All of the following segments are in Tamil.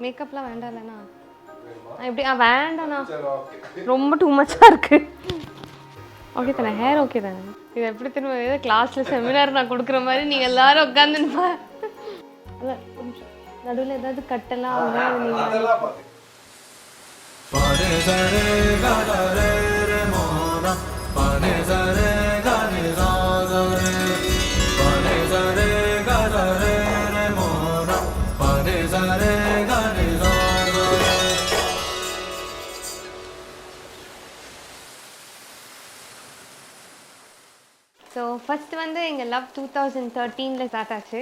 மேக்கப்லாம் வேண்டாம் இல்லைண்ணா எப்படி வேண்டாண்ணா ரொம்ப டூ மச்சாக இருக்குது. ஓகே தானே ஹேர் ஓகே தானே. இது எப்படி திரும்ப ஏதோ கிளாஸில் செமினார் நான் கொடுக்குற மாதிரி நீங்கள் எல்லோரும் உட்காந்துன்னு அதான் நடுவில் ஏதாவது கட்டெல்லாம் ஸோ ஃபஸ்ட்டு வந்து எங்கள் லவ் 2013 ஸ்டார்ட் ஆச்சு.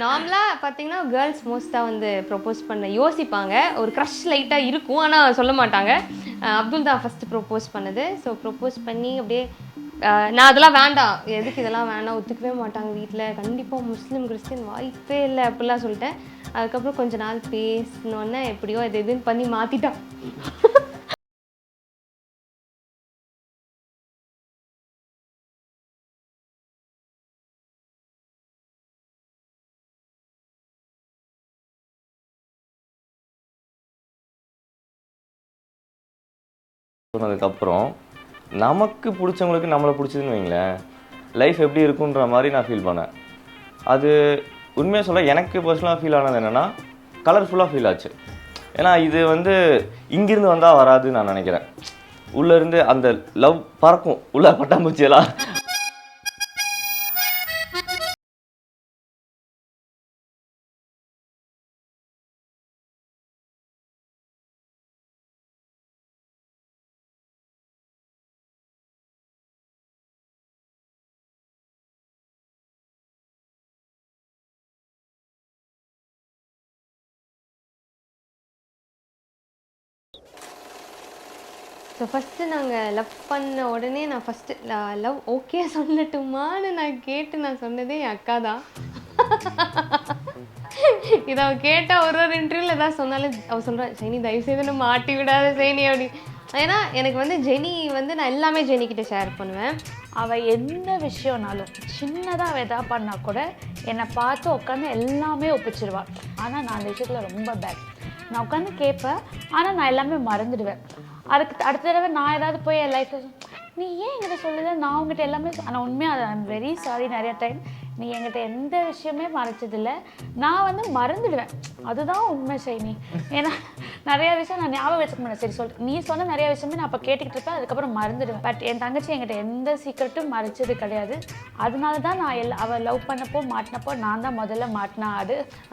நார்மலாக பார்த்தீங்கன்னா கேர்ள்ஸ் மோஸ்ட்டாக வந்து ப்ரொப்போஸ் பண்ண யோசிப்பாங்க, ஒரு க்ரஷ் லைட்டாக இருக்கும், ஆனால் சொல்ல மாட்டாங்க. அப்துல் தான் ஃபஸ்ட்டு ப்ரொப்போஸ் பண்ணது. ஸோ ப்ரொப்போஸ் பண்ணி அப்படியே நான் அதெல்லாம் வேண்டாம், எதுக்கு இதெல்லாம் வேண்டாம், ஒத்துக்கவே மாட்டாங்க வீட்டில், கண்டிப்பாக முஸ்லீம் கிறிஸ்டின் வாய்ப்பே இல்லை அப்படிலாம் சொல்லிட்டேன். அதுக்கப்புறம் கொஞ்ச நாள் பேசினோன்னே எப்படியோ இது எதுன்னு பண்ணி மாற்றிட்டான். சொன்னதுக்கப்புறம் நமக்கு பிடிச்சவங்களுக்கு நம்மளை பிடிச்சதுன்னு வைங்களேன், லைஃப் எப்படி இருக்குன்ற மாதிரி நான் ஃபீல் பண்ணேன். அது உண்மையாக சொல்ல எனக்கு பர்சனலாக ஃபீல் ஆனது என்னென்னா கலர்ஃபுல்லாக ஃபீல் ஆச்சு. ஏன்னா இது வந்து இங்கிருந்து வந்தால் வராதுன்னு நான் நினைக்கிறேன். உள்ளேருந்து அந்த லவ் பறக்கும், உள்ள பட்டாம்பூச்சியெல்லாம். ஸோ ஃபஸ்ட்டு நாங்கள் லவ் பண்ண உடனே நான் ஃபஸ்ட்டு லவ் ஓகே சொல்லட்டுமான்னு நான் கேட்டு நான் சொன்னதே என் அக்கா தான். இதை அவள் கேட்டால் ஒரு இன்டர்வியூவில் எதாவது சொன்னாலும் அவள் சொல்கிறான், ஜெனி தயவுசெய்து நம்ம மாட்டி விடாத ஜெனி அப்படி. ஏன்னா எனக்கு வந்து ஜெனி வந்து நான் எல்லாமே ஜெனிக்கிட்ட ஷேர் பண்ணுவேன். அவள் எந்த விஷயம்னாலும் சின்னதாக அவள் எதாவது பண்ணால் கூட என்னை பார்த்து உட்காந்து எல்லாமே ஒப்பிச்சிருவாள். ஆனால் நான் அந்த விஷயத்தில் ரொம்ப பேட். நான் உட்காந்து கேட்பேன், ஆனால் நான் எல்லாமே மறந்துடுவேன். அதுக்கு அடுத்த தடவை நான் ஏதாவது போய் என் லைஃப்பில் நீ ஏன் என்கிட்ட சொல்லுது, நான் உங்ககிட்ட எல்லாமே, ஆனால் உண்மையாக ஐ எம் வெரி சாரி, நிறைய டைம் நீ என்கிட்ட எந்த விஷயமே மறைச்சதில்லை, நான் வந்து மறந்துடுவேன். அதுதான் உண்மை ஷைனி. ஏன்னா நிறைய விஷயம் நான் ஞாபகம் வச்சுக்க மாட்டேன். சரி சொல்லிட்டு நீ சொன்ன நிறைய விஷயமே நான் அப்போ கேட்டுக்கிட்டு இருப்பேன், அதுக்கப்புறம் மறந்துடுவேன். பட் என் தங்கச்சி என்கிட்ட எந்த சீக்கிரட்டும் மறைச்சது கிடையாது. அதனால தான் நான் அவள் லவ் பண்ணப்போ மாட்டினப்போ நான் தான் முதல்ல மாட்டினா.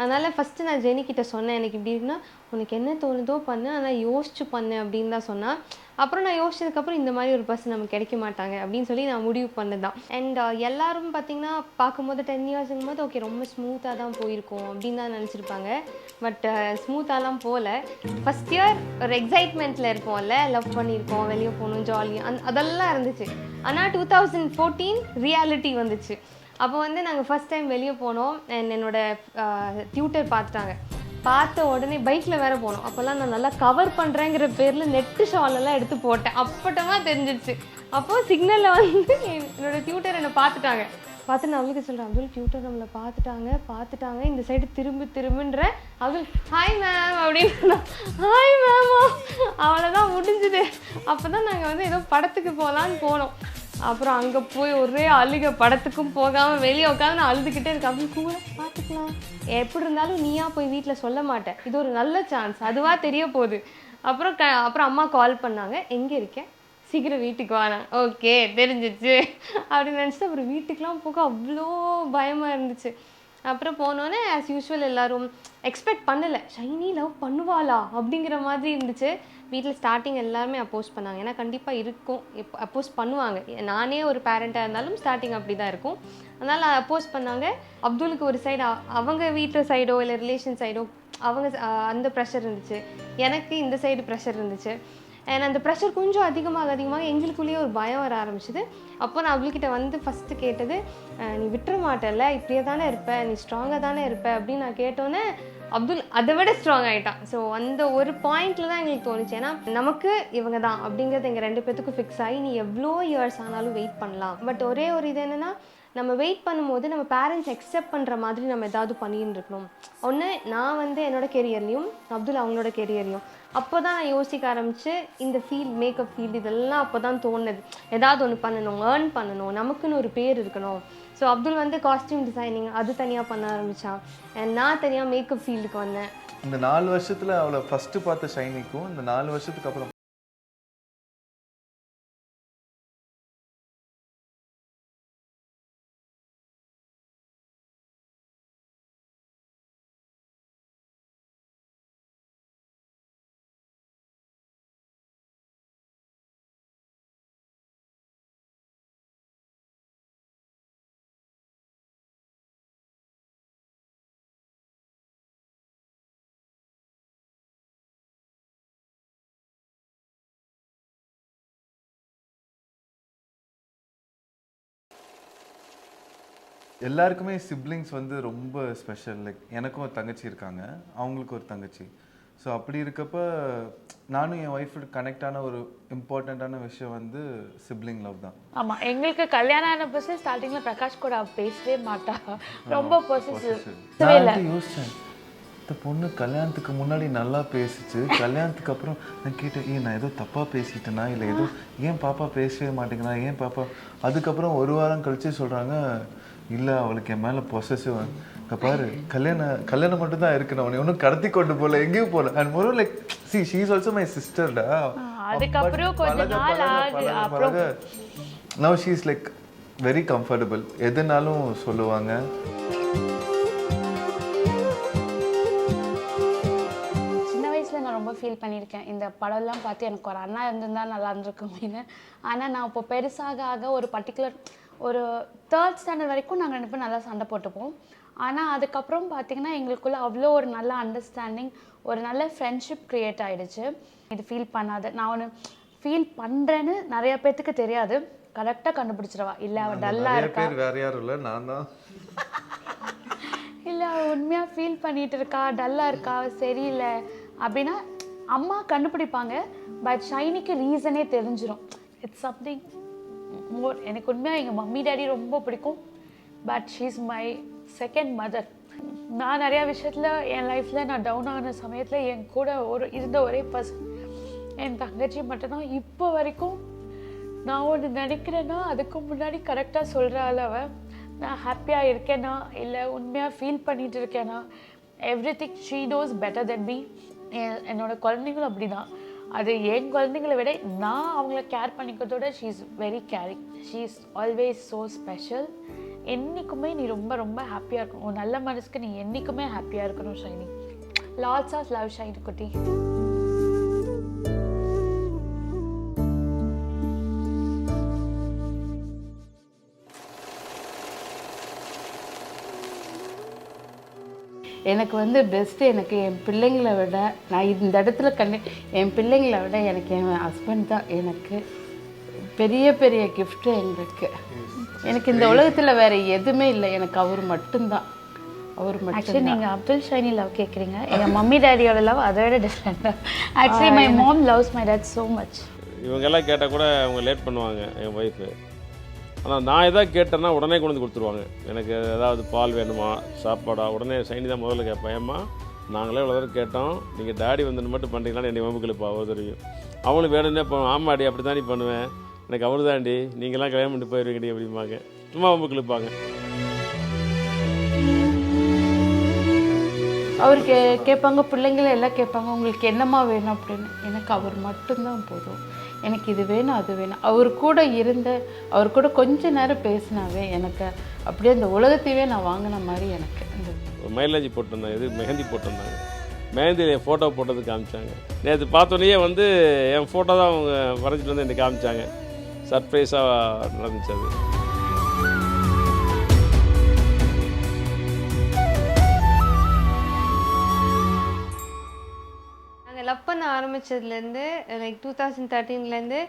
அதனால் ஃபஸ்ட்டு நான் ஜெனிக்கிட்ட சொன்னேன், எனக்கு இப்படி இருக்குன்னா உனக்கு என்ன தோணுதோ பண்ணு, ஆனால் யோசிச்சு பண்ணு அப்படின்னு தான் சொன்னான். அப்புறம் நான் யோசிச்சதுக்கப்புறம் இந்த மாதிரி ஒரு பர்சன் நமக்கு கிடைக்க மாட்டாங்க அப்படின்னு சொல்லி நான் முடிவு பண்ணதான். அண்ட் எல்லாரும் பார்த்திங்கன்னா பார்க்கும்போது 10 இயர்ஸுங்கும் போது ஓகே ரொம்ப ஸ்மூத்தாக தான் போயிருக்கோம் அப்படின்னு தான் நினச்சிருப்பாங்க. பட் ஸ்மூத்தாலாம் போகல. ஃபஸ்ட் இயர் ஒரு எக்ஸைட்மெண்ட்டில் இருப்போம்ல, லவ் பண்ணியிருக்கோம், வெளியே போகணும், ஜாலியாக அதெல்லாம் இருந்துச்சு. ஆனால் 2014 ரியாலிட்டி வந்துச்சு. அப்போ வந்து நாங்கள் ஃபஸ்ட் டைம் வெளியே போனோம். அண்ட் என்னோடய டியூட்டர் பார்த்துட்டாங்க. பார்த்த உடனே பைக்கில் வேறு போனோம். அப்போல்லாம் நான் நல்லா கவர் பண்ணுறேங்கிற பேரில் நெட்டு ஷாலெல்லாம் எடுத்து போட்டேன். அப்பட்டமாக தெரிஞ்சிடுச்சு. அப்போது சிக்னலில் வந்து என்னோடய டியூட்டர் என்னை பார்த்துட்டாங்க. பார்த்து நான் அவளுக்கு சொல்கிறேன், அப்துல் டியூட்டர் நம்மளை பார்த்துட்டாங்க இந்த சைடு திரும்புன்ற. அப்துல் ஹாய் மேம் அப்படின்னு. ஹாய் மேமா, அவ்வளோதான் முடிஞ்சுது. அப்போ தான் நாங்கள் வந்து ஏதோ படத்துக்கு போகலான்னு போனோம். அப்புறம் அங்கே போய் ஒரே அழுக, படத்துக்கும் போகாமல் வெளியே உட்காந்து நான் அழுதுகிட்டே இருக்கேன். அப்படி கூட பார்த்துக்கலாம், எப்படி இருந்தாலும் நீயா போய் வீட்டில் சொல்ல மாட்டேன், இது ஒரு நல்ல சான்ஸ், அதுவாக தெரிய போகுது. அப்புறம் அம்மா கால் பண்ணாங்க, எங்கே இருக்கேன், சீக்கிரம் வீட்டுக்கு வாங்க. ஓகே தெரிஞ்சிச்சு அப்படின்னு நினச்சிட்டு அப்புறம் வீட்டுக்கெலாம் போக அவ்வளோ பயமாக இருந்துச்சு. அப்புறம் போனோன்னே ஆஸ் யூஸ்வல் எல்லோரும் எக்ஸ்பெக்ட் பண்ணலை, ஷைனி லவ் பண்ணுவாளா அப்படிங்கிற மாதிரி இருந்துச்சு. வீட்டில் ஸ்டார்டிங் எல்லாருமே அப்போஸ் பண்ணாங்க. ஏன்னா கண்டிப்பாக இருக்கும், அப்போஸ் பண்ணுவாங்க. நானே ஒரு பேரண்ட்டாக இருந்தாலும் ஸ்டார்டிங் அப்படி தான் இருக்கும். அதனால் அப்போஸ் பண்ணாங்க. அப்துலுக்கு ஒரு சைடு அவங்க வீட்டு சைடோ இல்லை ரிலேஷன் சைடோ அவங்க அந்த ப்ரெஷர் இருந்துச்சு, எனக்கு இந்த சைடு ப்ரெஷர் இருந்துச்சு. அண்ட் அந்த ப்ரெஷர் கொஞ்சம் அதிகமாக எங்களுக்குள்ளேயே ஒரு பயம் வர ஆரம்பிச்சிது. அப்போ நான் அவள்கிட்ட வந்து ஃபஸ்ட்டு கேட்டது, நீ விட்டுற மாட்டேல்ல, இப்படியே தானே இருப்ப, நீ ஸ்ட்ராங்காக தானே இருப்ப அப்படின்னு நான் கேட்டோன்னே அப்துல் அதை விட ஸ்ட்ராங் ஆகிட்டான். ஸோ அந்த ஒரு பாயிண்டில் தான் எங்களுக்கு தோணுச்சு, ஏன்னா நமக்கு இவங்க தான் அப்படிங்கிறது எங்கள் 2 பேத்துக்கும் ஃபிக்ஸ் ஆகி நீ எவ்வளோ இயர்ஸ் ஆனாலும் வெயிட் பண்ணலாம். பட் ஒரே ஒரு இது என்னென்னா நம்ம வெயிட் பண்ணும்போது நம்ம பேரண்ட்ஸ் அக்செப்ட் பண்ணுற மாதிரி நம்ம ஏதாவது பண்ணின்னு இருக்கணும். ஒன்று நான் வந்து என்னோட கெரியர்லையும் அப்துல் அவங்களோட கெரியர்லையும் அப்போ தான் நான் யோசிக்க ஆரம்பித்து இந்த ஃபீல்ட் மேக்கப் ஃபீல்டு இதெல்லாம் அப்போ தான் தோணுது. ஏதாவது ஒன்று பண்ணணும், ஏர்ன் பண்ணணும், நமக்குன்னு ஒரு பேர் இருக்கணும். ஸோ அப்துல் வந்து காஸ்டியூம் டிசைனிங் அது தனியாக பண்ண ஆரம்பித்தான். அண்ட் நான் தனியாக மேக்கப் ஃபீல்டுக்கு வந்தேன். இந்த 4 வருஷத்தில் அவளை ஃபஸ்ட்டு பார்த்த ஷைனிக்கும் இந்த 4 வருஷத்துக்கு அப்புறம் எல்லாருக்குமே சிப்ளிங்ஸ் வந்து ரொம்ப ஸ்பெஷல். லைக் எனக்கும் ஒரு தங்கச்சி இருக்காங்க, அவங்களுக்கு ஒரு தங்கச்சி. ஸோ அப்படி இருக்கப்ப நானும் என் ஒய்ஃபுக்கு கனெக்டான ஒரு இம்பார்ட்டண்ட்டான விஷயம் வந்து சிப்ளிங் லவ் தான். ஆமாம், எங்களுக்கு கல்யாணம் ஆன பஸ்ஸு ஸ்டார்டிங்கில் பிரகாஷ் கூட பேசவே மாட்டா, ரொம்ப நான் யோசித்தேன், இந்த பொண்ணு கல்யாணத்துக்கு முன்னாடி நல்லா பேசிச்சு, கல்யாணத்துக்கு அப்புறம் நான் கேட்டேன் நான் ஏதோ தப்பாக பேசிட்டேனா இல்லை ஏதோ ஏன் பாப்பா பேசவே மாட்டேங்கிறா, ஏன் பாப்பா. அதுக்கப்புறம் ஒரு வாரம் கழிச்சு சொல்கிறாங்க இல்லை அவளுக்கு என் மேலே பொசசிவ். பாரு கல்யாணம் மட்டும் தான் இருக்கு, நான் உன்னை ஒன்றும் கடத்தி கொண்டு போகல, எங்கேயும் போகல. And more like she is also my சிஸ்டர்டா. அதுக்கப்புறம் கொஞ்ச நாள் அப்புறம் now she is like very comfortable, எதுனாலும் சொல்லுவாங்க. சின்ன வயசில் நான் ரொம்ப ஃபீல் பண்ணியிருக்கேன், இந்த படம்லாம் பார்த்து எனக்கு ஒரு அண்ணா இருந்திருந்தா நல்லா இருந்திருக்கும் அப்படின்னு. ஆனால் நான் இப்போ பெருசாக ஒரு பர்டிகுலர் ஒரு 3rd ஸ்டாண்டர்ட் வரைக்கும் நாங்கள் 2 பேரும் நல்லா சண்டை போட்டுப்போம். ஆனால் அதுக்கப்புறம் பார்த்திங்கன்னா எங்களுக்குள்ளே அவ்வளோ ஒரு நல்ல அண்டர்ஸ்டாண்டிங், ஒரு நல்ல ஃப்ரெண்ட்ஷிப் க்ரியேட் ஆகிடுச்சு. இது ஃபீல் பண்ணாது, நான் ஒன்று ஃபீல் பண்ணுறேன்னு நிறைய பேர்த்துக்கு தெரியாது, கரெக்டாக கண்டுபிடிச்சிருவா. இல்லை அவள் டல்லாக இருக்கா, வேற யாரும் இல்லை நான் தான், இல்லை அவள் உண்மையாக ஃபீல் பண்ணிகிட்டு இருக்கா, டல்லாக இருக்கா, சரியில்லை அப்படின்னா அம்மா கண்டுபிடிப்பாங்க. பட் ஷைனிக்கு ரீசனே தெரிஞ்சிடும். It's something more. எனக்கு உண்மையாக எங்கள் மம்மி டேடி ரொம்ப பிடிக்கும், but she is my second mother. நான் நிறையா விஷயத்தில் என் லைஃப்பில் நான் டவுன் ஆன சமயத்தில் என் கூட இருந்த ஒரே பர்சன் என் தங்கச்சி மட்டும்தான். இப்போ வரைக்கும் நான் ஒன்று நினைக்கிறேன்னா அதுக்கு முன்னாடி கரெக்டாக சொல்கிறாள் அவள். நான் ஹாப்பியாக இருக்கேனா இல்லை உண்மையாக ஃபீல் பண்ணிகிட்டு இருக்கேனா, every thing she nose better than me. என்னோடய குழந்தைங்களும் அப்படி தான். அது என் குழந்தைங்களை விட நான் அவங்கள கேர் பண்ணிக்கிறதோட she is very caring. She is always so special. என்றைக்குமே நீ ரொம்ப ரொம்ப ஹாப்பியாக இருக்கணும், உன் நல்ல மனசுக்கு நீ என்றைக்குமே ஹாப்பியாக இருக்கணும் Shiny. Lots of love Shiny குட்டி. எனக்கு வந்து பெஸ்ட்டு எனக்கு என் பிள்ளைங்களை விட, நான் இந்த இடத்துல என் பிள்ளைங்களை விட எனக்கு என் ஹஸ்பண்ட் தான் எனக்கு பெரிய பெரிய கிஃப்ட்டு. எனக்கு இந்த உலகத்தில் வேறு எதுவுமே இல்லை, எனக்கு அவர் மட்டும்தான். அவர் மட்டும். ஆக்சுவலி நீங்கள் அப்துல் ஷைனி லவ் கேட்குறீங்க, எங்கள் மம்மி டேடியோட லவ் அதை விட டிஃப்ரெண்ட்டாக. Actually my mom loves my dad so much. இவங்கெல்லாம் கேட்டால் கூட அவங்க லேட் பண்ணுவாங்க என் ஒய்ஃபு. ஆனால் நான் எதாவது கேட்டேன்னா உடனே கொண்டு வந்து கொடுத்துருவாங்க. எனக்கு ஏதாவது பால் வேணுமா, சாப்பாடா, உடனே ஷைனி தான் முதல்ல கேட்பேன். ஏம்மா நாங்களே இவ்வளோ தூரம் கேட்டோம், நீங்கள் டேடி வந்துன்னு மட்டும் பண்ணுறீங்களான்னு என்னை வம்புக்களுப்பா அவ்வளோ தெரியும். அவனுக்கு வேணும்னே ஆமாடி அப்படி தாண்டி பண்ணுவேன், எனக்கு அவரு தாண்டி நீங்களாம் கல்யாணம் பண்ணிட்டு போயிடுவீங்கடி அப்படிம்பாங்க, சும்மா வம்புக்களுப்பாங்க. அவருக்கு கேட்பாங்க, பிள்ளைங்கள எல்லாம் கேட்பாங்க உங்களுக்கு என்னம்மா வேணும் அப்படின்னு. எனக்கு அவர் மட்டும்தான் போதும், எனக்கு இது வேணும் அது வேணும். அவர் கூட அவர் கூட கொஞ்ச நேரம் பேசினாவே எனக்கு அப்படியே அந்த உலகத்தையே நான் வாங்கின மாதிரி. எனக்கு அந்த மைலேஜ் போட்டிருந்தாங்க, இது மெஹந்தி போட்டிருந்தாங்க, மெஹந்தியில் என் ஃபோட்டோ போட்டது காமிச்சாங்க. நேற்று பார்த்தோன்னே வந்து என் ஃபோட்டோ தான் அவங்க வரைஞ்சிட்டு வந்து எனக்கு காமிச்சாங்க. சர்ப்ரைஸாக நடந்துச்சு அது. லவ் பண்ண ஆரம்பித்ததுலேருந்து லைக் 2013லேருந்து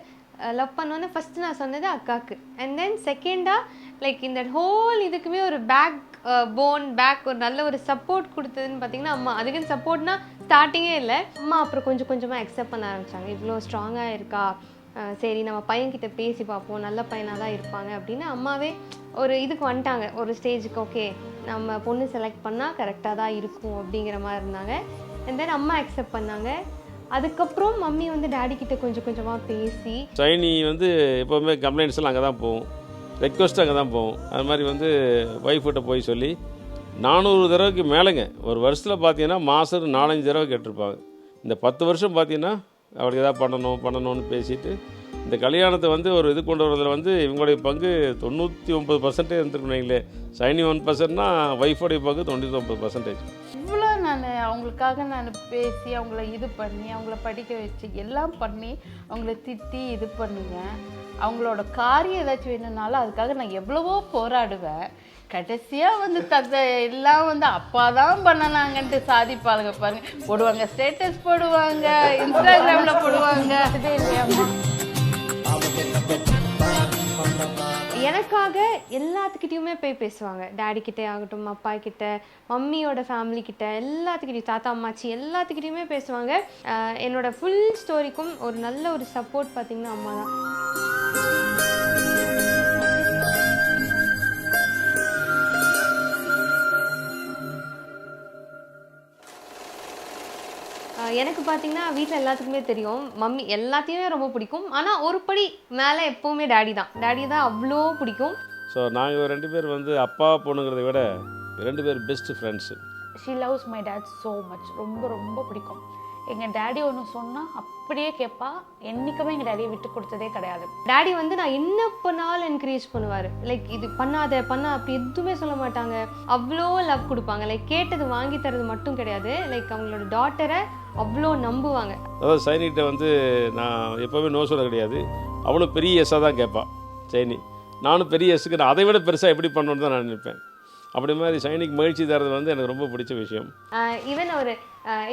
லவ் பண்ணோன்னே ஃபஸ்ட்டு நான் சொன்னது அக்காவுக்கு. அண்ட் தென் செகண்டாக லைக் இந்த ஹோல் இதுக்குமே ஒரு பேக் ஒரு நல்ல ஒரு சப்போர்ட் கொடுத்ததுன்னு பார்த்தீங்கன்னா அம்மா. அதுக்குன்னு சப்போர்ட்னா ஸ்டார்டிங்கே இல்லை, அம்மா அப்புறம் கொஞ்சம் கொஞ்சமாக அக்செப்ட் பண்ண ஆரம்பித்தாங்க. இவ்வளோ ஸ்ட்ராங்காக இருக்கா, சரி நம்ம பையன்கிட்ட பேசி பார்ப்போம், நல்ல பையனாக தான் இருப்பாங்க அப்படின்னு அம்மாவே ஒரு இதுக்கு வந்துட்டாங்க, ஒரு ஸ்டேஜுக்கு. ஓகே நம்ம பொண்ணு செலக்ட் பண்ணால் கரெக்டாக தான் இருக்கும் அப்படிங்கிற மாதிரி இருந்தாங்க. அண்ட் தென் அம்மா அக்செப்ட் பண்ணாங்க. அதுக்கப்புறம் மம்மி வந்து டேடி கிட்ட கொஞ்சம் கொஞ்சமாக பேசி ஷைனி வந்து எப்போவுமே கம்ப்ளைண்ட்ஸ் எல்லாம் அங்கே தான் போகும், ரெக்வஸ்ட் அங்கே தான் போகும். அது மாதிரி வந்து ஒய்ஃப்கிட்ட போய் சொல்லி 400 தடவைக்கு மேலேங்க ஒரு வருஷத்தில் பார்த்தீங்கன்னா மாதம் 4-5 தடவை கேட்டிருப்பாங்க. இந்த 10 வருஷம் பார்த்தீங்கன்னா அவளுக்கு எதாவது பண்ணணும்னு பேசிட்டு இந்த கல்யாணத்தை வந்து ஒரு இது கொண்டு வரதில் வந்து இவங்களுடைய பங்கு 99% இருந்துருக்குங்களே. ஷைனி 1%னா ஒய்ஃபோடைய பங்கு 99%. இவ்வளோ நான் அவங்களுக்காக நான் பேசி அவங்கள இது பண்ணி அவங்கள படிக்க வச்சு எல்லாம் பண்ணி அவங்கள திட்டி இது பண்ணுவேன். அவங்களோட காரியம் ஏதாச்சும் வேணும்னாலும் அதுக்காக நான் எவ்வளவோ போராடுவேன். கடைசியாக வந்து எல்லாம் வந்து அப்பா தான் பண்ணனாங்கன்ட்டு சாதிப்பாளுங்க பாருங்க. போடுவாங்க, ஸ்டேட்டஸ் போடுவாங்க, இன்ஸ்டாகிராமில் போடுவாங்க. அதே இல்லையாம்மா, எனக்காக எல்லாத்துக்கிட்டையுமே போய் பேசுவாங்க. டேடி கிட்டே ஆகட்டும், அப்பா கிட்ட, மம்மியோட ஃபேமிலி கிட்ட, எல்லாத்துக்கிட்டையும், தாத்தா அம்மாச்சி எல்லாத்துக்கிட்டையுமே பேசுவாங்க. என்னோட ஃபுல் ஸ்டோரிக்கும் ஒரு நல்ல ஒரு சப்போர்ட் பார்த்திங்கன்னா அம்மா தான். எனக்கு பார்த்தீங்கன்னா வீட்டில் எல்லாத்துக்குமே தெரியும், மம்மி எல்லாத்தையுமே ரொம்ப பிடிக்கும். ஆனால் ஒரு படி மேலே எப்போவுமே டேடி தான் அவ்வளோ பிடிக்கும். ஸோ நாங்கள் 2 பேர் வந்து அப்பா பொண்ணுங்கிறத விட 2 பேர் best friends. She loves my dad so much. ரொம்ப ரொம்ப பிடிக்கும். எங்கள் டேடி ஒன்று சொன்னால் அப்படியே கேட்பா. என்றைக்குமே எங்கள் டேடியை விட்டு கொடுத்ததே கிடையாது. டேடி வந்து நான் என்ன பண்ணாலும் என்கரேஜ் பண்ணுவார். லைக் இது பண்ணாத அப்படி எதுவுமே சொல்ல மாட்டாங்க. அவ்வளோ லவ் கொடுப்பாங்க. லைக் கேட்டது வாங்கி தரது மட்டும் கிடையாது, லைக் அவங்களோட டாட்டரை அவ்வளோ நம்புவாங்க. அதாவது ஷைனிகிட்ட வந்து நான் எப்போவுமே நோ சொல்ல கிடையாது. அவ்வளோ பெரிய எஸ்ஸாக தான் கேட்பான் ஷைனி. நானும் பெரிய எஸ்ஸுக்கு நான் அதை விட பெருசாக எப்படி பண்ணணுன்னு தான் நான் நினைப்பேன். அப்படி மாதிரி ஷைனிக்கு மகிழ்ச்சி தரது வந்து எனக்கு ரொம்ப பிடிச்ச விஷயம். ஈவன் ஒரு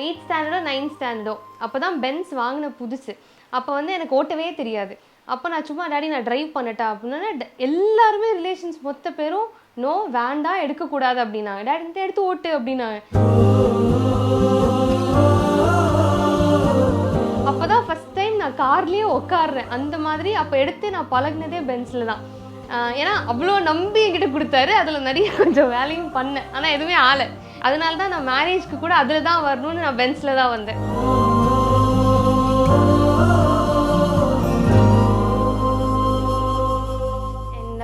8th ஸ்டாண்டர்டோ 9th ஸ்டாண்டர்டோ அப்போ தான் பென்ஸ் வாங்கின புதுசு. அப்போ வந்து எனக்கு ஓட்டவே தெரியாது. அப்போ நான் சும்மா டேடி நான் ட்ரைவ் பண்ணட்டா அப்படின்னா எல்லாருமே ரிலேஷன்ஸ் மொத்த பேரும் நோ வேண்டாம் எடுக்கக்கூடாது அப்படின்னாங்க. டேடி இந்த எடுத்து ஓட்டு அப்படின்னாங்க. அப்போ தான் ஃபஸ்ட் டைம் நான் கார்லேயே உட்காடுறேன். அந்த மாதிரி அப்போ எடுத்து நான் பழகினதே பென்ஸில் தான். ஏன்னா அவ்வளோ நம்பி என்கிட்ட கொடுத்தாரு. அதில் நிறைய கொஞ்சம் வேலையும் பண்ணேன், ஆனால் எதுவுமே ஆலை. அதனால தான் நான் மேரேஜ்க்கு கூட அதில் தான் வரணும்னு நான் பென்ஸில் தான் வந்தேன்.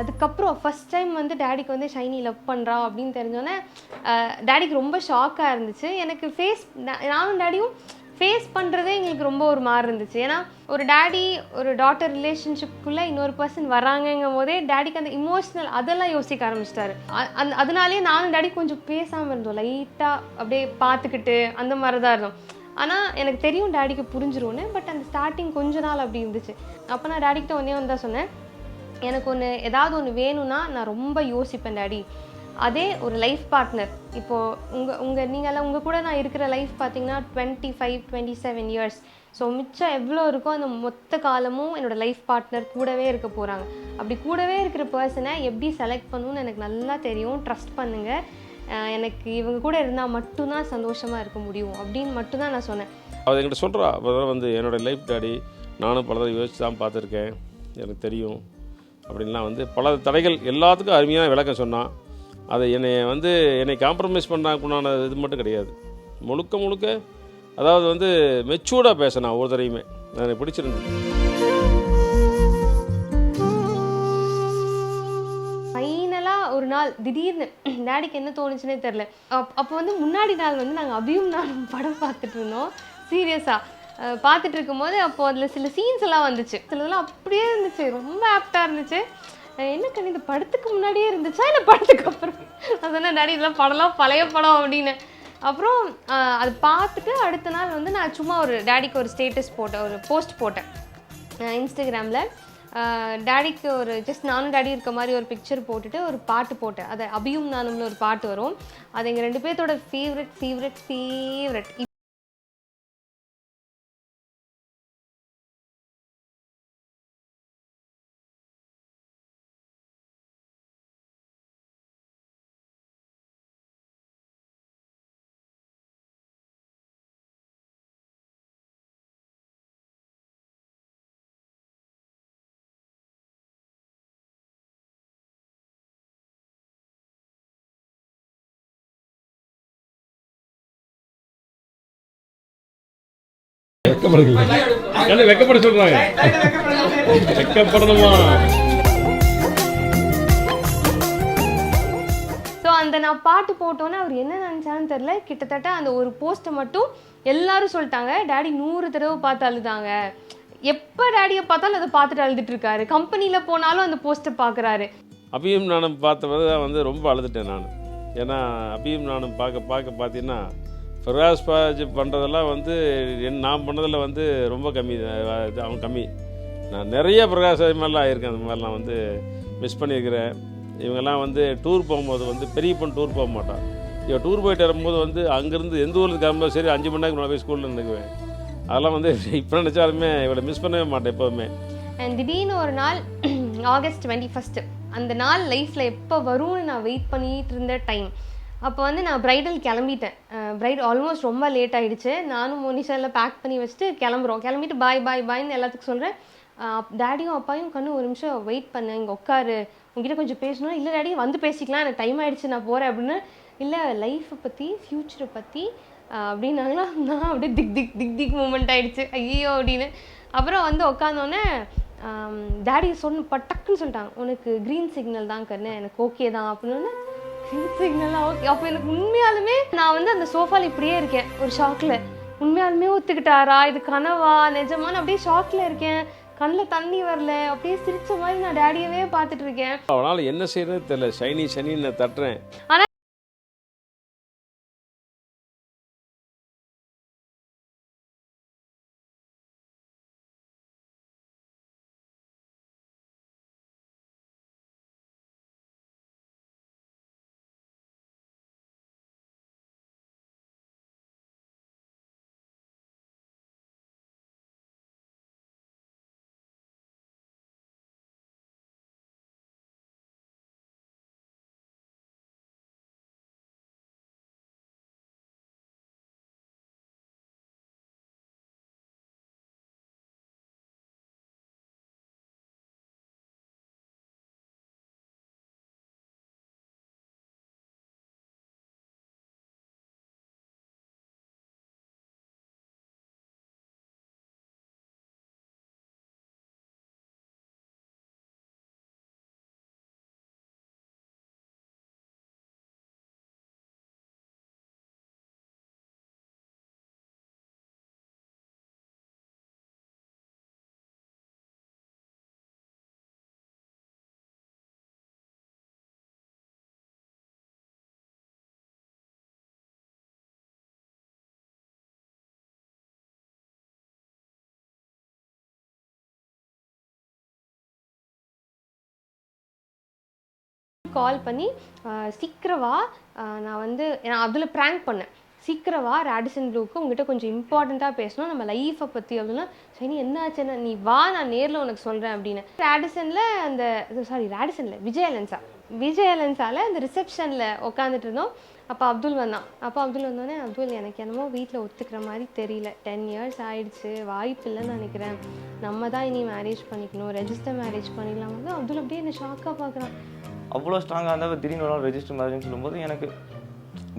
அதுக்கப்புறம் ஃபஸ்ட் டைம் வந்து டேடிக்கு வந்து ஷைனி லவ் பண்ணுறா அப்படின்னு தெரிஞ்சோன்னே டேடிக்கு ரொம்ப ஷாக்காக இருந்துச்சு. எனக்கு நானும் டேடியும் ஃபேஸ் பண்ணுறதே எங்களுக்கு ரொம்ப ஒரு மாதிரி இருந்துச்சு. ஏன்னா ஒரு டேடி ஒரு டாட்டர் ரிலேஷன்ஷிப்புக்குள்ளே இன்னொரு பர்சன் வராங்கங்கும் போதே டேடிக்கு அந்த இமோஷ்னல் அதெல்லாம் யோசிக்க ஆரம்பிச்சிட்டாரு. அதனாலே நானும் டேடி கொஞ்சம் பேசாமல் இருந்தோம், லைட்டாக அப்படியே பார்த்துக்கிட்டு அந்த மாதிரி தான் இருந்தோம். ஆனால் எனக்கு தெரியும் டேடிக்கு புரிஞ்சிரும்னு. பட் அந்த ஸ்டார்டிங் கொஞ்ச நாள் அப்படி இருந்துச்சு. அப்போ நான் டேடிக்கிட்ட ஒன்றே வந்து தான் சொன்னேன், எனக்கு ஏதாவது ஒன்று வேணும்னா நான் ரொம்ப யோசிப்பேன் டேடி. அதே ஒரு லைஃப் பார்ட்னர், இப்போது நீங்கள்லாம் உங்கள் கூட நான் இருக்கிற லைஃப் பார்த்தீங்கன்னா 25-27 இயர்ஸ். ஸோ மிச்சம் எவ்வளோ இருக்கோ அந்த மொத்த காலமும் என்னோடய லைஃப் பார்ட்னர் கூடவே இருக்க போகிறாங்க. அப்படி கூடவே இருக்கிற பர்சனை எப்படி செலக்ட் பண்ணணும்னு எனக்கு நல்லா தெரியும். ட்ரஸ்ட் பண்ணுங்கள், எனக்கு இவங்க கூட இருந்தால் மட்டும்தான் சந்தோஷமாக இருக்க முடியும் அப்படின்னு மட்டும்தான் நான் சொன்னேன். அவள் என்கிட்ட சொல்கிறா, அப்போ வந்து என்னோடய லைஃப் டேடி நானும் பல தடவை யோசிச்சு தான் பார்த்துருக்கேன், எனக்கு தெரியும் அப்படின்லாம் வந்து பல தடைகள் எல்லாத்துக்கும் அருமையான விளக்கம் சொன்னான். அதை என்னை காம்ப்ரமைஸ் பண்ணாக்குண்டான இது மட்டும் கிடையாது. முழுக்க அதாவது வந்து மெச்சூர்டாக பேசினா ஒவ்வொரு தடையுமே எனக்கு பிடிச்சிருந்தது. ஃபைனலாக ஒரு நாள் திடீர்னு டேடிக்கு என்ன தோணுச்சுன்னே தெரில. அப்போ வந்து முன்னாடி நாள் வந்து நாங்கள் அபியும் நானும் படம் பார்த்துட்டு இருந்தோம். சீரியஸாக பார்த்துட்டு இருக்கும்போது அப்போது அதில் சில சீன்ஸ் எல்லாம் வந்துச்சு. சிலதெல்லாம் அப்படியே இருந்துச்சு, ரொம்ப ஆப்டாக இருந்துச்சு. என்ன கண்ணி இந்த படத்துக்கு முன்னாடியே இருந்துச்சா இல்லை படத்துக்கு அப்புறம்? நான் சொன்னேன் டேடி இதெல்லாம் படம்லாம் பழைய படம் அப்படின்னு. அப்புறம் அது பார்த்துட்டு அடுத்த நாள் வந்து நான் சும்மா ஒரு டேடிக்கு ஒரு ஸ்டேட்டஸ் போட்டேன், ஒரு போஸ்ட் போட்டேன் இன்ஸ்டாகிராமில். டேடிக்கு ஒரு ஜஸ்ட் நானும் டேடி இருக்க மாதிரி ஒரு பிக்சர் போட்டுட்டு ஒரு பாட்டு போட்டேன். அது அபியும் நானும்ல ஒரு பாட்டு வரும். அது எங்கள் 2 பேர்த்தோட ஃபேவரட். வெக்கப்படுங்க வெக்கப்பட சொல்றாங்க. வெக்கப்படணுமா? ஸோ அந்த நான் பாட்டு போட்டோன்னே அவர் என்ன நினச்சான்னு தெரில. கிட்டத்தட்ட அந்த ஒரு போஸ்ட்டை மட்டும் எல்லாரும் சொல்லிட்டாங்க, டேடி 100 தடவை பார்த்து அழுதாங்க. எப்போ டேடியை பார்த்தாலும் அதை பார்த்துட்டு அழுதுட்டு இருக்காரு. கம்பெனியில் போனாலும் அந்த போஸ்ட்டை பார்க்குறாரு. அபியும் நானும் பார்த்தவரை ரொம்ப அழுதுட்டேன் நான். ஏன்னா அபியும் நானும் பார்த்தீங்கன்னா ஃபராஸ் பாஜ் பண்ணுறதெல்லாம் நான் பண்ணதில் ரொம்ப கம்மி. அவன் கம்மி. நான் நிறைய பிரகாஷ் மாதிரிலாம் ஆகியிருக்கேன். அந்த மாதிரிலாம் மிஸ் பண்ணியிருக்கிறேன். இவங்கெல்லாம் டூர் போகும்போது பெரிய பொண்ணு டூர் போக மாட்டான். இவன் டூர் போயிட்டு வரும்போது அங்கேருந்து எந்த ஊருக்கு கிளம்பும்போது சரி 5 மணி நேரம் நான் போய் ஸ்கூலில் நினைக்குவேன். அதெல்லாம் இப்போ நினச்சாலுமே இவளை மிஸ் பண்ணவே மாட்டேன் எப்போவுமே. அண்ட் திடீர்னு ஒரு நாள் ஆகஸ்ட் 21 அந்த நாள் லைஃப்பில் எப்போ வரும்னு நான் வெயிட் பண்ணிகிட்டு இருந்த டைம். அப்போ நான் ப்ரைடல் கிளம்பிட்டேன். ப்ரைட் ஆல்மோஸ்ட் ரொம்ப லேட் ஆகிடுச்சு. நானும் மோனிஷா எல்லாம் பேக் பண்ணி வச்சுட்டு கிளம்பிட்டு பாய் பாய்ன்னு எல்லாத்துக்கும் சொல்கிறேன். டேடியும் அப்பாயும் கண்ணு ஒரு நிமிஷம் வெயிட் பண்ண, இங்கே உட்காரு, உங்ககிட்ட கொஞ்சம் பேசணும். இல்லை டேடி பேசிக்கலாம், எனக்கு டைம் ஆகிடுச்சு, நான் போகிறேன் அப்படின்னு. இல்லை லைஃப்பை பற்றி ஃப்யூச்சரை பற்றி அப்படின்னாங்களா. நான் அப்படியே திக் மூமெண்ட் ஆகிடுச்சு, ஐயோ அப்படின்னு. அப்புறம் உட்காந்தோன்னே டேடி டக்குன்னு சொல்லிட்டாங்க, உனக்கு க்ரீன் சிக்னல் தான் கண்ணு, எனக்கு ஓகே தான் அப்படின்னு. க்ரீன் சிக்னலாக ஓகே. அப்போ எனக்கு உண்மையாலுமே நான் அந்த சோஃபாவில் இப்படியே இருக்கேன் ஒரு ஷாக்கில். உண்மையாலுமே ஒத்துக்கிட்டாரா, இது கனவா நிஜமான்னு அப்படியே ஷாக்கில் இருக்கேன். கண்ணில் தண்ணி வரல, அப்படியே சிரிச்ச மாதிரி நான் டேடியவே பார்த்துட்டு இருக்கேன். அவனால் என்ன செய்யறது தெரியல. சனின்னு தட்டுறேன். ஆனால் கால் பண்ணி சீக்கிரவா, நான் அதில் ப்ராங்க் பண்ணேன். சீக்கிரவா ரேடிசன் ப்ளூக்கு உங்ககிட்ட கொஞ்சம் இம்பார்ட்டண்ட்டாக பேசணும், நம்ம லைஃப்பை பற்றி அப்படின்னா. சரி என்ன ஆச்சுன்னா, நீ வா நான் நேரில் உனக்கு சொல்கிறேன் அப்படின்னு. ரேடிசனில் விஜயலன்ஸால் அந்த ரிசப்ஷனில் உட்காந்துட்டு இருந்தோம். அப்போ அப்துல் வந்தான். வந்தோடனே, அப்துல் எனக்கு என்னமோ வீட்டில் ஒத்துக்கிற மாதிரி தெரியல, 10 இயர்ஸ் ஆயிடுச்சு, வாய்ப்பு இல்லைன்னு நினைக்கிறேன், நம்ம தான் இனி மேரேஜ் பண்ணிக்கணும், ரெஜிஸ்டர் மேரேஜ் பண்ணிக்கலாம். அப்துல் அப்படியே என்னை ஷாக்காக பார்க்குறான். அவ்வளோ ஸ்ட்ராங்காக இருந்தால் திடீர்னு ஒரு நாள் ரெஜிஸ்டர் மேரேஜ்னு சொல்லும்போது எனக்கு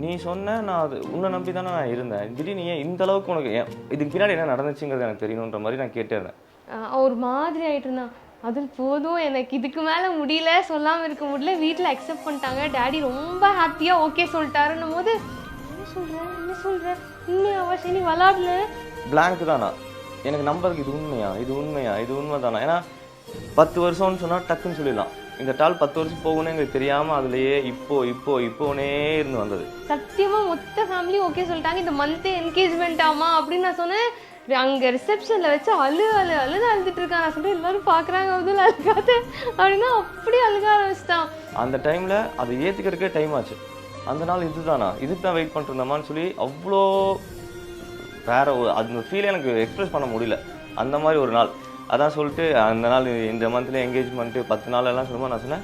நீ சொன்ன, நான் அது உன்னை நம்பி தானே நான் இருந்தேன், திடீர்னு ஏன் இந்த அளவுக்கு உனக்கு இதுக்கு பின்னாடி என்ன நடந்துச்சுங்கிறது எனக்கு தெரியணுன்ற மாதிரி நான் கேட்டே இருந்தேன். ஒரு மாதிரி ஆகிட்டு இருந்தான். அதில் போதும், எனக்கு இதுக்கு மேலே முடியல, சொல்லாமல் இருக்க முடியல, வீட்டில் அக்செப்ட் பண்ணிட்டாங்க, டேடி ரொம்ப ஹாப்பியாக ஓகே சொல்லிட்டாருன்னும் போது என்ன சொல்கிறேன் உண்மையாவா, சரி விளாடல பிளாங்க் தானா எனக்கு நம்பருக்கு. இது உண்மை தானா? ஏன்னா 10 வருஷம்னு சொன்னால் டக்குன்னு சொல்லிடலாம். இந்த டால் 10 வருஷம் போகணும்னு எங்களுக்கு தெரியாமல் அதுலேயே இப்போனே இருந்து வந்தது. சத்தியமாக மொத்த ஃபேமிலி ஓகே சொல்லிட்டாங்க. இந்த மந்த்தே என்கேஜ்மெண்ட் ஆமா அப்படின்னு நான் சொன்னேன். அங்கே ரிசப்ஷனில் வச்சு அழுதுட்டு இருக்கான். நான் சொல்கிறேன் எல்லாரும் பார்க்குறாங்க, அப்துல் அழுகாத அப்படின்னா அப்படி அழுக ஆரம்பிச்சிட்டான். அந்த டைமில் அதை ஏற்றுக்கிறதுக்கே டைம் ஆச்சு. அந்த நாள் இதுதானா, இதுக்கு தான் வெயிட் பண்ணிருந்தோமான்னு சொல்லி அவ்வளோ அந்த ஃபீல் எனக்கு எக்ஸ்பிரஸ் பண்ண முடியல. அந்த மாதிரி ஒரு நாள் அதான் சொல்லிட்டு அந்த நாள் இந்த மந்த்ல என்கேஜ்மெண்ட்டு 10 நாள் எல்லாம் சொல்லுமா நான் சொன்னேன்.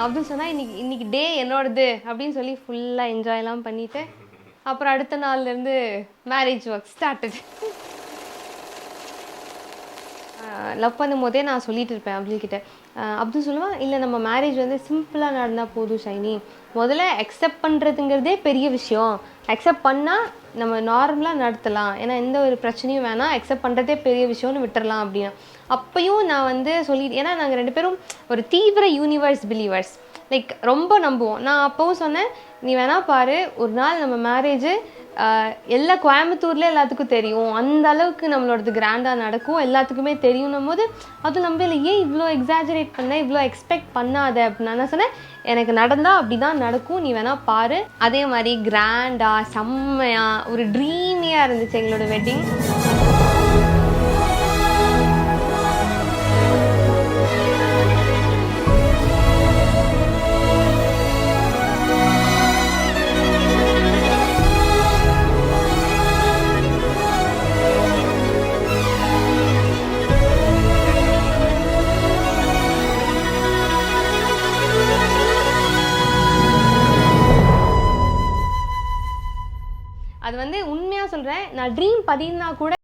அப்துல் சொன்னா இன்னைக்கு டே என்னோடது அப்படின்னு சொல்லி ஃபுல்லாக என்ஜாய்லாம் பண்ணிட்டு அப்புறம் அடுத்த நாள்லேருந்து மேரேஜ் ஒர்க் ஸ்டார்டட். லவ் பண்ணும்போதே நான் சொல்லிட்டு இருப்பேன் அப்துல்கிட்ட. அப்துல் சொல்லுவான், இல்லை நம்ம மேரேஜ் வந்து சிம்பிளாக நடந்தால் போதும் ஷைனி, முதல்ல அக்செப்ட் பண்ணுறதுங்கிறதே பெரிய விஷயம், அக்செப்ட் பண்ணால் நம்ம நார்மலாக நடத்தலாம், ஏன்னா எந்த ஒரு பிரச்சனையும் வேணாம், அக்செப்ட் பண்ணுறதே பெரிய விஷயம்னு விட்டுறலாம் அப்படின்னு. அப்பயும் நான் வந்து ஏன்னா நாங்கள் 2 பேரும் ஒரு தீவிர யூனிவர்ஸ் பிலீவர்ஸ், லைக் ரொம்ப நம்புவோம். நான் அப்போவும் சொன்னேன், நீ வேணா பாரு, ஒரு நாள் நம்ம மேரேஜு எல்லா கோயம்புத்தூர்ல எல்லாத்துக்கும் தெரியும், அந்த அளவுக்கு நம்மளோடது கிராண்டாக நடக்கும், எல்லாத்துக்குமே தெரியும்னும் போது அதுவும் நம்ம இல்லை, ஏன் இவ்வளோ எக்ஸாஜரேட் பண்ண, இவ்வளோ எக்ஸ்பெக்ட் பண்ணாத அப்படின்னு நான் சொன்னேன். எனக்கு நடந்தால் அப்படி தான் நடக்கும், நீ வேணா பாரு. அதே மாதிரி கிராண்டாக செம்மையாக ஒரு ட்ரீமியாக இருந்துச்சு எங்களோட வெட்டிங். அது வந்து உண்மையாக சொல்கிறேன், நான் ட்ரீம் பதினா கூட